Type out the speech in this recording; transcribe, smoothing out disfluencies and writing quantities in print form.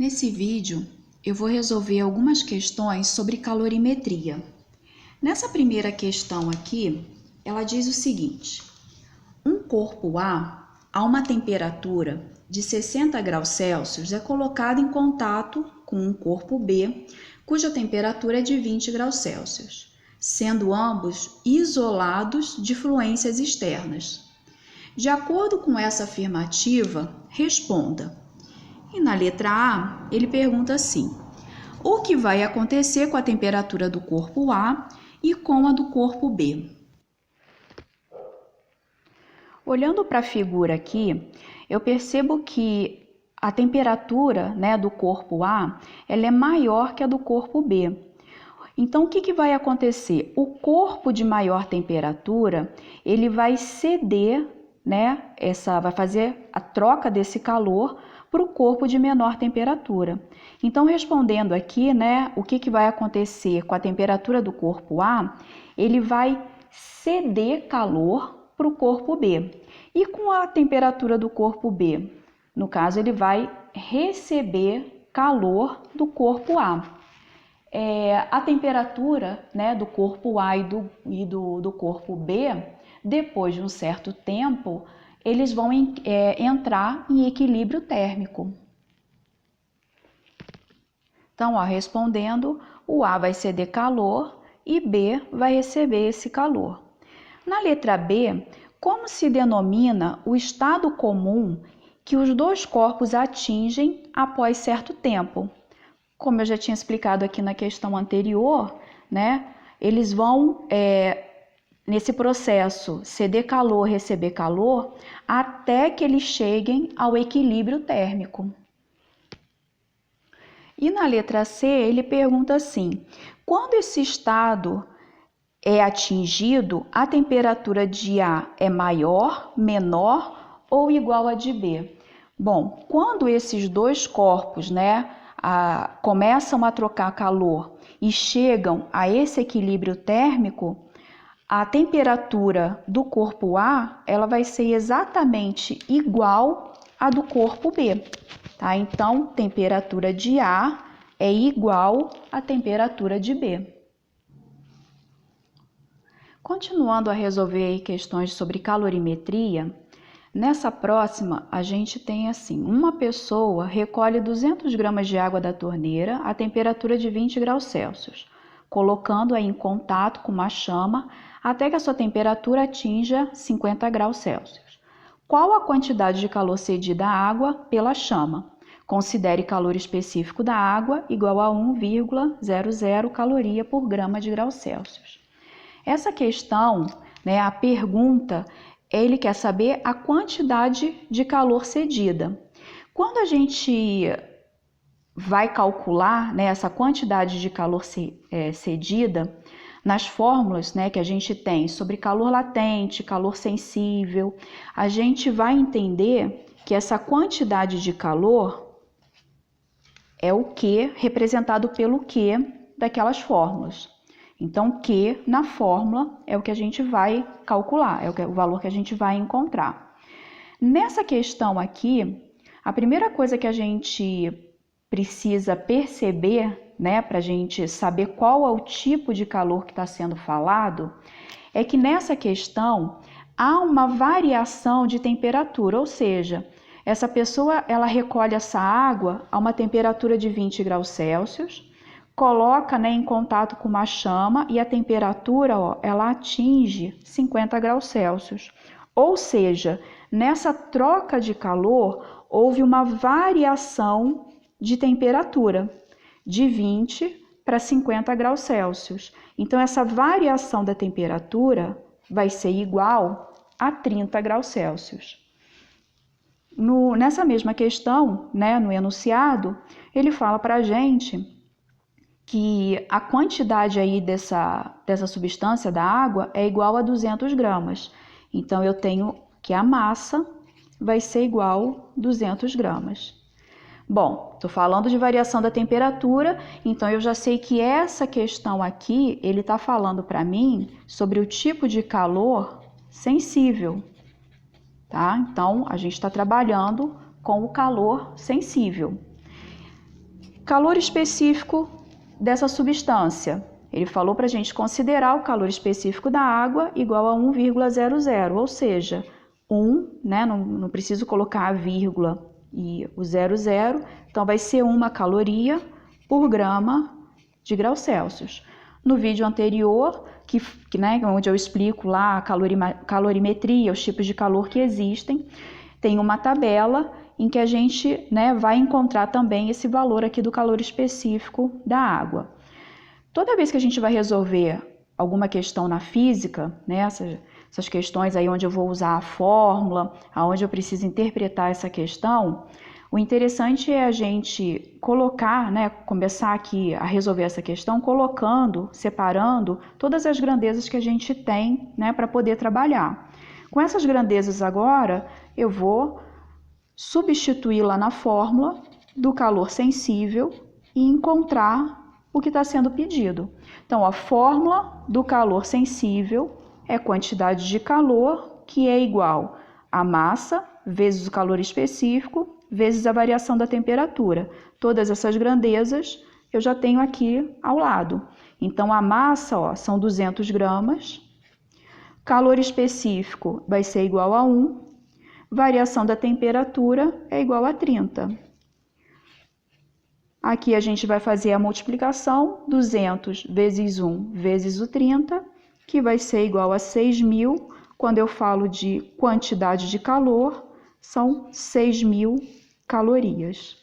Nesse vídeo, eu vou resolver algumas questões sobre calorimetria. Nessa primeira questão aqui, ela diz o seguinte: um corpo a uma temperatura de 60 graus Celsius é colocado em contato com um corpo B, cuja temperatura é de 20 graus Celsius, sendo ambos isolados de fluências externas. De acordo com essa afirmativa, responda. E na letra A, ele pergunta assim: o que vai acontecer com a temperatura do corpo A e com a do corpo B? Olhando para a figura aqui, eu percebo que a temperatura, do corpo A, ela é maior que a do corpo B. Então, o que vai acontecer? O corpo de maior temperatura, ele vai ceder, vai fazer a troca desse calor para o corpo de menor temperatura. Então, respondendo aqui, o que vai acontecer com a temperatura do corpo A, ele vai ceder calor para o corpo B. E com a temperatura do corpo B? No caso, ele vai receber calor do corpo A. A temperatura do corpo A e do corpo B, depois de um certo tempo, eles vão entrar em equilíbrio térmico. Então, respondendo, o A vai ceder calor e B vai receber esse calor. Na letra B, como se denomina o estado comum que os dois corpos atingem após certo tempo? Como eu já tinha explicado aqui na questão anterior, eles vão, nesse processo, ceder calor, receber calor, até que eles cheguem ao equilíbrio térmico. E na letra C, ele pergunta assim: quando esse estado é atingido, a temperatura de A é maior, menor ou igual a de B? Bom, quando esses dois corpos, começam a trocar calor e chegam a esse equilíbrio térmico, a temperatura do corpo A, ela vai ser exatamente igual à do corpo B, tá? Então, temperatura de A é igual à temperatura de B. Continuando a resolver aí questões sobre calorimetria, nessa próxima a gente tem assim: uma pessoa recolhe 200 gramas de água da torneira a temperatura de 20 graus Celsius, colocando-a em contato com uma chama até que a sua temperatura atinja 50 graus Celsius. Qual a quantidade de calor cedida à água pela chama? Considere calor específico da água igual a 1,00 caloria por grama de graus Celsius. Essa questão, a pergunta, ele quer saber a quantidade de calor cedida. Quando a gente vai calcular essa quantidade de calor cedida, nas fórmulas que a gente tem sobre calor latente, calor sensível, a gente vai entender que essa quantidade de calor é o Q representado pelo Q daquelas fórmulas. Então, Q na fórmula é o que a gente vai calcular, é o valor que a gente vai encontrar. Nessa questão aqui, a primeira coisa que a gente precisa perceber, para a gente saber qual é o tipo de calor que está sendo falado, é que nessa questão há uma variação de temperatura, ou seja, essa pessoa ela recolhe essa água a uma temperatura de 20 graus Celsius, coloca em contato com uma chama e a temperatura ela atinge 50 graus Celsius. Ou seja, nessa troca de calor houve uma variação de temperatura de 20 para 50 graus Celsius. Então, essa variação da temperatura vai ser igual a 30 graus Celsius. Nessa mesma questão, no enunciado, ele fala para a gente que a quantidade aí dessa substância da água é igual a 200 gramas. Então, eu tenho que a massa vai ser igual a 200 gramas. Bom, estou falando de variação da temperatura, então eu já sei que essa questão aqui, ele está falando para mim sobre o tipo de calor sensível, tá? Então, a gente está trabalhando com o calor sensível. Calor específico dessa substância. Ele falou para a gente considerar o calor específico da água igual a 1,00, ou seja, 1, né? Não preciso colocar a vírgula e o 00, então vai ser 1 caloria por grama de graus Celsius. No vídeo anterior, onde eu explico lá a calorimetria, os tipos de calor que existem, tem uma tabela em que a gente, vai encontrar também esse valor aqui do calor específico da água. Toda vez que a gente vai resolver alguma questão na física, essas questões aí onde eu vou usar a fórmula, aonde eu preciso interpretar essa questão, o interessante é a gente colocar, começar aqui a resolver essa questão colocando, separando todas as grandezas que a gente tem, para poder trabalhar. Com essas grandezas agora, eu vou substituir lá na fórmula do calor sensível e encontrar o que está sendo pedido. Então, a fórmula do calor sensível é quantidade de calor, que é igual a massa vezes o calor específico vezes a variação da temperatura. Todas essas grandezas eu já tenho aqui ao lado. Então, a massa, são 200 gramas, calor específico vai ser igual a 1, variação da temperatura é igual a 30. Aqui a gente vai fazer a multiplicação, 200 vezes 1 vezes o 30, que vai ser igual a 6.000. Quando eu falo de quantidade de calor, são 6.000 calorias.